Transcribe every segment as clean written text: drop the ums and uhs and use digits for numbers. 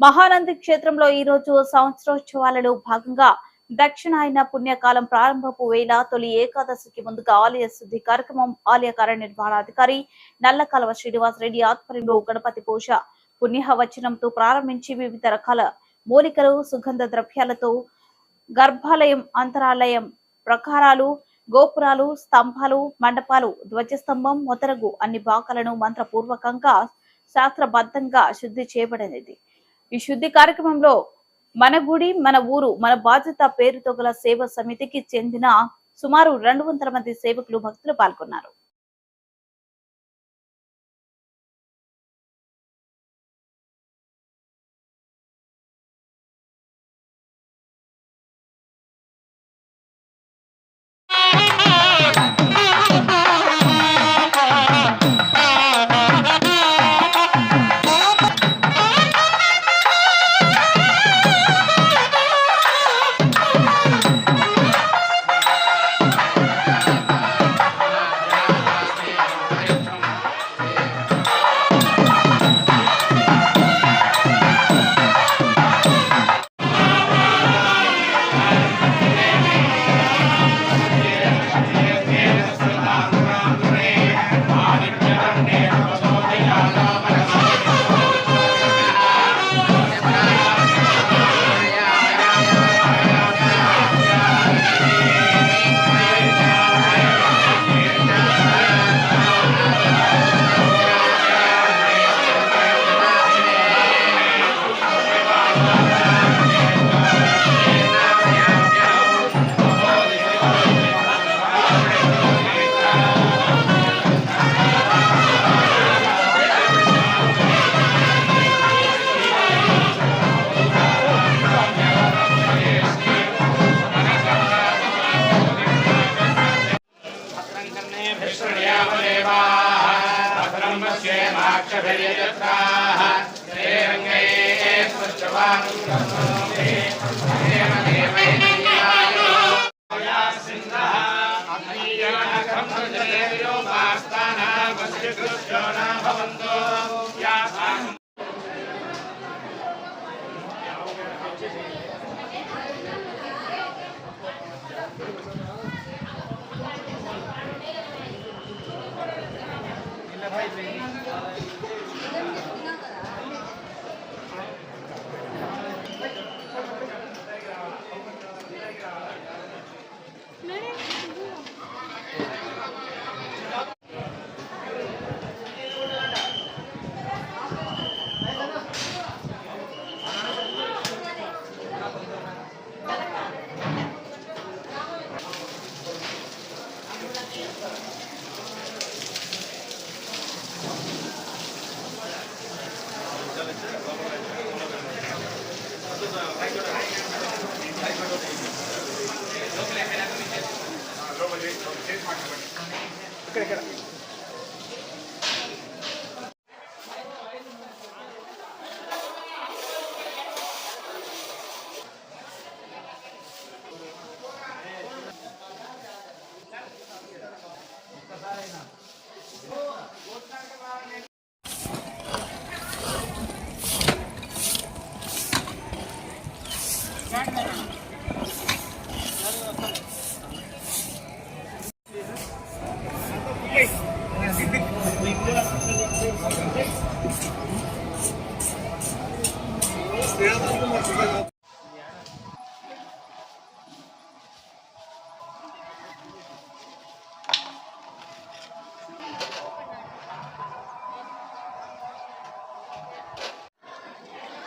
మహానంది క్షేత్రంలో ఈ రోజు సంవత్సరోత్సవాలలో భాగంగా దక్షిణాయన పుణ్యకాలం ప్రారంభపు వేళ తొలి ఏకాదశికి ముందుగా ఆలయ శుద్ధి కార్యక్రమం ఆలయ కార్యనిర్వహణాధికారి నల్లకాలవ శ్రీనివాసరెడ్డి ఆధ్వర్యంలో గణపతి పూజ పుణ్యవచనంతో ప్రారంభించి వివిధ రకాల మూలికలు సుగంధ ద్రవ్యాలతో గర్భాలయం అంతరాలయం ప్రకారాలు గోపురాలు స్తంభాలు మండపాలు ధ్వజస్తంభం మొదలగు అన్ని భాగాలను మంత్రపూర్వకంగా శాస్త్రబద్ధంగా శుద్ధి చేయబడినది। ఈ శుద్ధి కార్యక్రమంలో మన గుడి మన ఊరు మన బాధ్యత పేరుతో గల సేవ సమితికి చెందిన సుమారు 200 మంది సేవకులు భక్తులు పాల్గొన్నారు।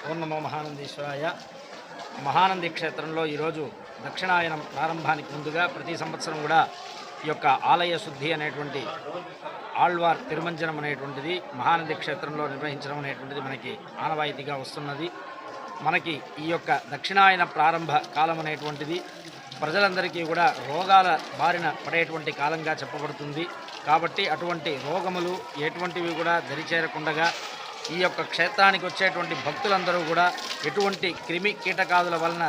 ఓం నమో మహానందీశ్వరాయ। మహానంది క్షేత్రంలో ఈరోజు దక్షిణాయనం ప్రారంభానికి ముందుగా ప్రతి సంవత్సరం కూడా ఈ యొక్క ఆలయ శుద్ధి అనేటువంటి ఆళ్వార్ తిరుమంజనం అనేటువంటిది మహానంది క్షేత్రంలో నిర్వహించడం అనేటువంటిది మనకి ఆనవాయితీగా వస్తున్నది। మనకి ఈ యొక్క దక్షిణాయన ప్రారంభ కాలం అనేటువంటిది ప్రజలందరికీ కూడా రోగాల బారిన పడేటువంటి కాలంగా చెప్పబడుతుంది। కాబట్టి అటువంటి రోగములు ఎటువంటివి కూడా దరిచేరకుండగా ఈ యొక్క క్షేత్రానికి వచ్చేటువంటి భక్తులందరూ కూడా ఎటువంటి క్రిమి కీటకాదుల వలన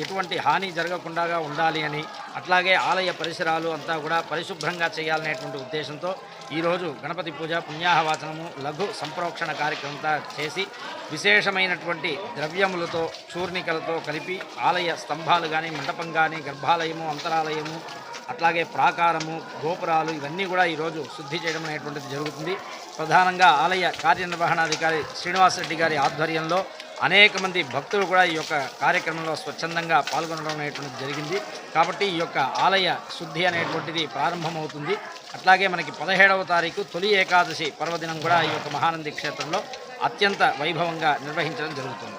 ఎటువంటి హాని జరగకుండా ఉండాలి అని అట్లాగే ఆలయ పరిసరాలు అంతా కూడా పరిశుభ్రంగా చేయాలనేటువంటి ఉద్దేశంతో ఈరోజు గణపతి పూజ పుణ్యాహవాచనము లఘు సంప్రోక్షణ కార్యక్రమంతా చేసి విశేషమైనటువంటి ద్రవ్యములతో చూర్ణికలతో కలిపి ఆలయ స్తంభాలు కానీ మండపం కానీ గర్భాలయము అంతరాలయము అట్లాగే ప్రాకారము గోపురాలు ఇవన్నీ కూడా ఈరోజు శుద్ధి చేయడం అనేటువంటిది జరుగుతుంది. ప్రధానంగా ఆలయ కార్యనిర్వహణాధికారి శ్రీనివాసరెడ్డి గారి ఆధ్వర్యంలో అనేక మంది భక్తులు కూడా ఈ యొక్క కార్యక్రమంలో స్వచ్ఛందంగా పాల్గొనడం అనేటువంటిది జరిగింది. కాబట్టి ఈ యొక్క ఆలయ శుద్ధి అనేటువంటిది ప్రారంభమవుతుంది. అట్లాగే మనకి 17వ తారీఖు తొలి ఏకాదశి పర్వదినం కూడా ఈ యొక్క మహానంది క్షేత్రంలో అత్యంత వైభవంగా నిర్వహించడం జరుగుతుంది.